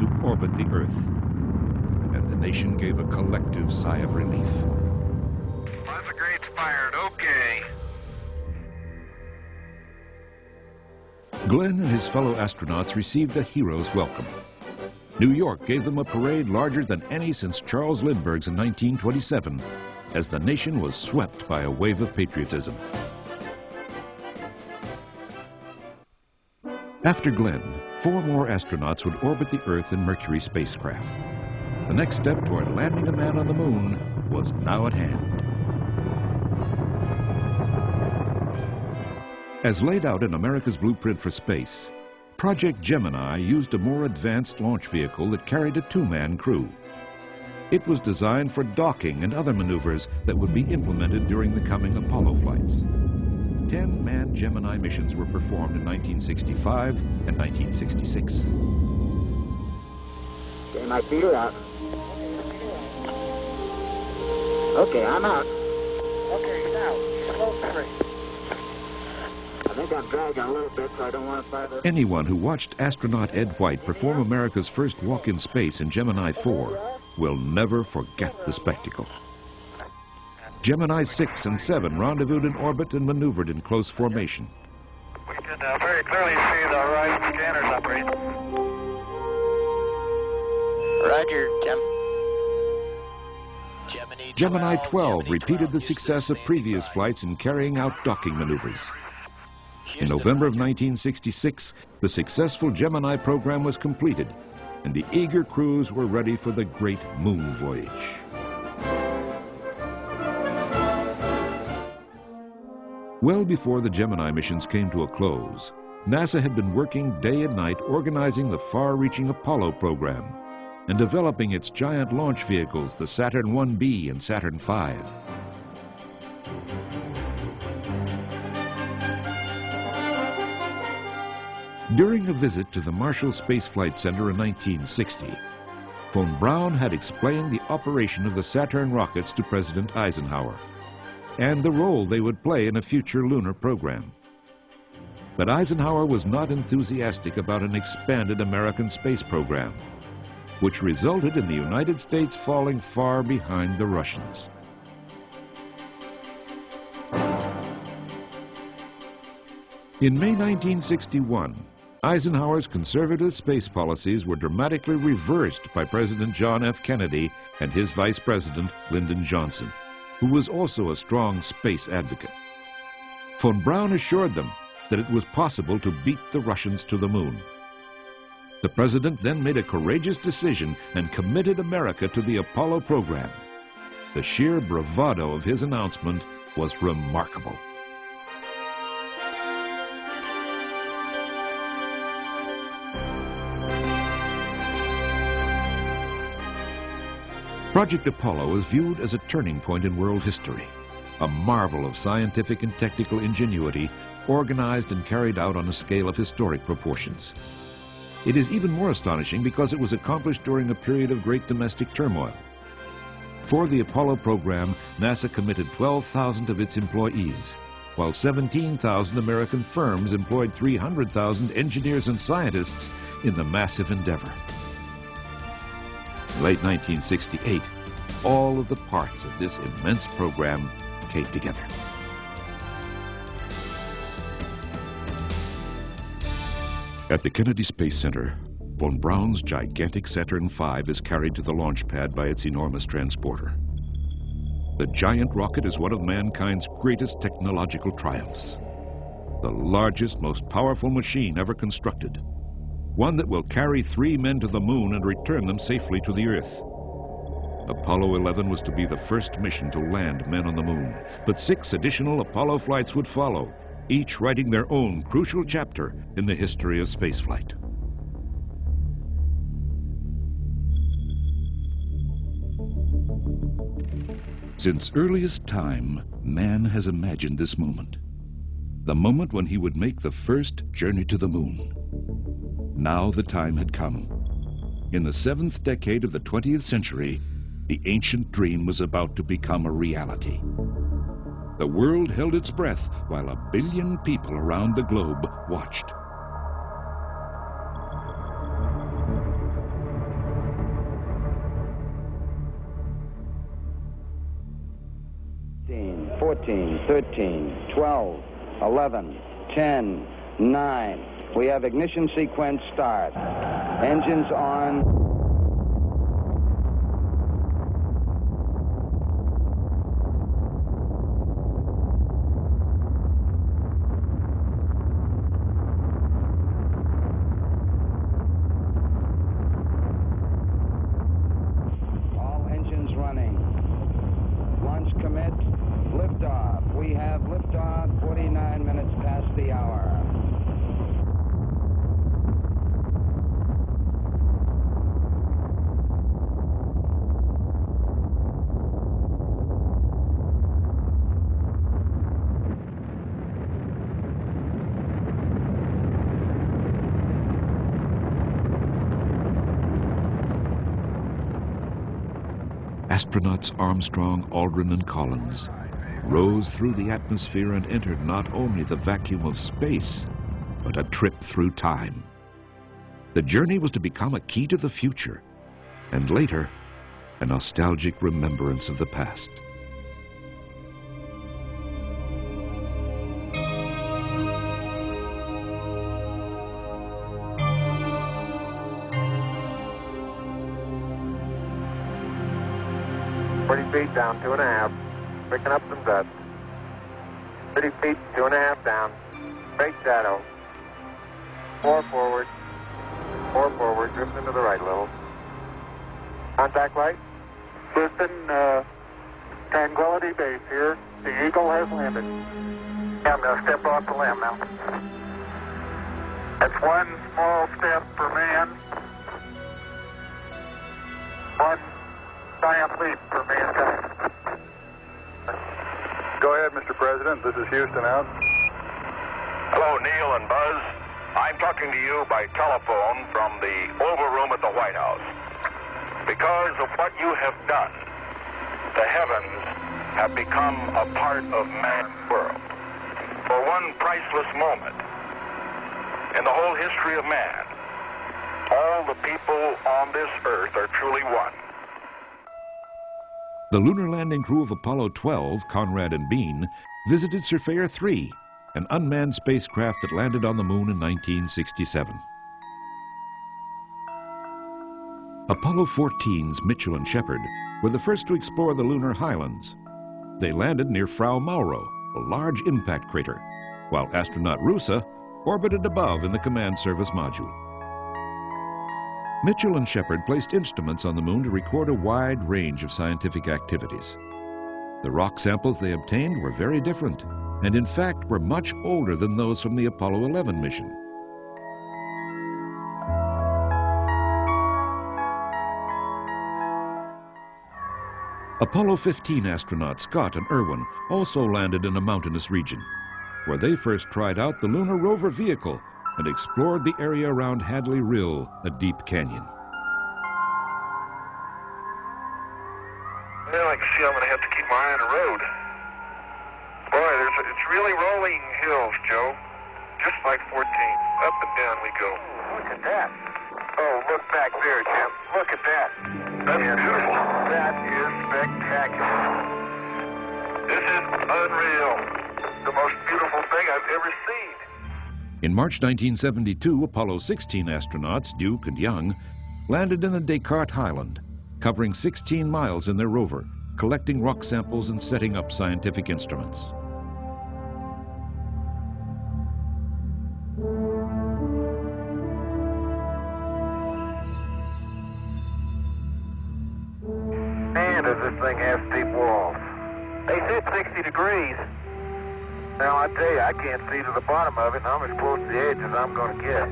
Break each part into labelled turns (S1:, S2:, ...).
S1: to orbit the Earth. And the nation gave a collective sigh of relief.
S2: Lots of grades fired, okay.
S1: Glenn and his fellow astronauts received a hero's welcome. New York gave them a parade larger than any since Charles Lindbergh's in 1927, as the nation was swept by a wave of patriotism. After Glenn, 4 more astronauts would orbit the Earth in Mercury spacecraft. The next step toward landing a man on the moon was now at hand. As laid out in America's blueprint for space, Project Gemini used a more advanced launch vehicle that carried a 2-man crew. It was designed for docking and other maneuvers that would be implemented during the coming Apollo flights. 10 manned Gemini missions were performed in 1965 and 1966.
S3: Okay, my feet are out. Okay, I'm out.
S4: Okay, now, slow free.
S3: I think I'm dragging a little bit, so I don't want to fire the...
S1: Anyone who watched astronaut Ed White perform America's first walk in space in Gemini 4 will never forget the spectacle. Gemini 6 and 7 rendezvoused in orbit and maneuvered in close formation.
S2: We can very clearly see the horizon scanners operate.
S4: Roger,
S1: Gemini 12 repeated the success of previous flights in carrying out docking maneuvers. In November of 1966, the successful Gemini program was completed, and the eager crews were ready for the great moon voyage. Well before the Gemini missions came to a close, NASA had been working day and night organizing the far-reaching Apollo program and developing its giant launch vehicles, the Saturn 1B and Saturn V. During a visit to the Marshall Space Flight Center in 1960, von Braun had explained the operation of the Saturn rockets to President Eisenhower and the role they would play in a future lunar program. But Eisenhower was not enthusiastic about an expanded American space program, which resulted in the United States falling far behind the Russians. In May 1961, Eisenhower's conservative space policies were dramatically reversed by President John F. Kennedy and his Vice President, Lyndon Johnson, who was also a strong space advocate. Von Braun assured them that it was possible to beat the Russians to the moon. The president then made a courageous decision and committed America to the Apollo program. The sheer bravado of his announcement was remarkable. Project Apollo is viewed as a turning point in world history, a marvel of scientific and technical ingenuity organized and carried out on a scale of historic proportions. It is even more astonishing because it was accomplished during a period of great domestic turmoil. For the Apollo program, NASA committed 12,000 of its employees, while 17,000 American firms employed 300,000 engineers and scientists in the massive endeavor. In late 1968, all of the parts of this immense program came together. At the Kennedy Space Center, von Braun's gigantic Saturn V is carried to the launch pad by its enormous transporter. The giant rocket is one of mankind's greatest technological triumphs. The largest, most powerful machine ever constructed. One that will carry 3 men to the moon and return them safely to the Earth. Apollo 11 was to be the first mission to land men on the moon, but 6 additional Apollo flights would follow, each writing their own crucial chapter in the history of spaceflight. Since earliest time, man has imagined this moment. The moment when he would make the first journey to the moon. Now the time had come. In the 7th decade of the 20th century, the ancient dream was about to become a reality. The world held its breath while 1 billion people around the globe watched.
S5: 14, 13, 12, 11, 10, 9. We have ignition sequence start. Engines on. Liftoff. We have liftoff 49 minutes past the hour.
S1: Astronauts Armstrong, Aldrin, and Collins rose through the atmosphere and entered not only the vacuum of space, but a trip through time. The journey was to become a key to the future, and later, a nostalgic remembrance of the past.
S2: Feet down, 2.5. Picking up some dust. 30 feet, 2.5 down. Straight shadow. 4 forward. 4 forward. Drifting to the right a little. Contact light. Houston, Tranquility Base here. The Eagle has landed. Yeah, I'm going to step off the limb now. That's one small step for man. One giant leap for mankind.
S6: Go ahead, Mr. President. This is Houston out.
S7: Hello, Neil and Buzz. I'm talking to you by telephone from the Oval Room at the White House. Because of what you have done, the heavens have become a part of man's world. For one priceless moment in the whole history of man, all the people on this earth are truly one.
S1: The lunar landing crew of Apollo 12, Conrad and Bean, visited Surveyor 3, an unmanned spacecraft that landed on the moon in 1967. Apollo 14's Mitchell and Shepard were the first to explore the lunar highlands. They landed near Frau Mauro, a large impact crater, while astronaut Rusa orbited above in the Command Service module. Mitchell and Shepard placed instruments on the moon to record a wide range of scientific activities. The rock samples they obtained were very different, and in fact were much older than those from the Apollo 11 mission. Apollo 15 astronauts Scott and Irwin also landed in a mountainous region, where they first tried out the lunar rover vehicle and explored the area around Hadley Rill, a deep canyon.
S2: Well, I can see I'm going to have to keep my eye on the road. Boy, it's really rolling hills, Joe. Just like 14. Up and down we go.
S4: Look at that.
S2: Oh, look back there, Jim. Look at that. That's beautiful. That is spectacular. This is unreal. The most beautiful thing I've ever seen.
S1: In March 1972, Apollo 16 astronauts, Duke and Young, landed in the Descartes Highland, covering 16 miles in their rover, collecting rock samples and setting up scientific instruments.
S2: Man, does this thing have steep walls. They said 60 degrees. Now, I tell you, I can't see to the bottom of it, and I'm as close to the edge as I'm going to get.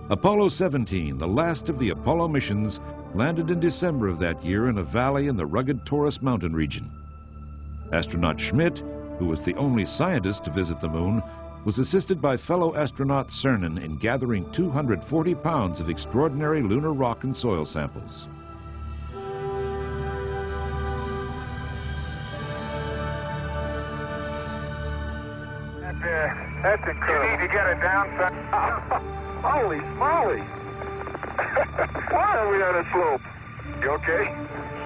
S1: Apollo 17, the last of the Apollo missions, landed in December of that year in a valley in the rugged Taurus mountain region. Astronaut Schmidt, who was the only scientist to visit the moon, was assisted by fellow astronaut Cernan in gathering 240 pounds of extraordinary lunar rock and soil samples.
S2: That's incredible. You need to get it down, son. Holy smoly. Why are we on a slope? You okay?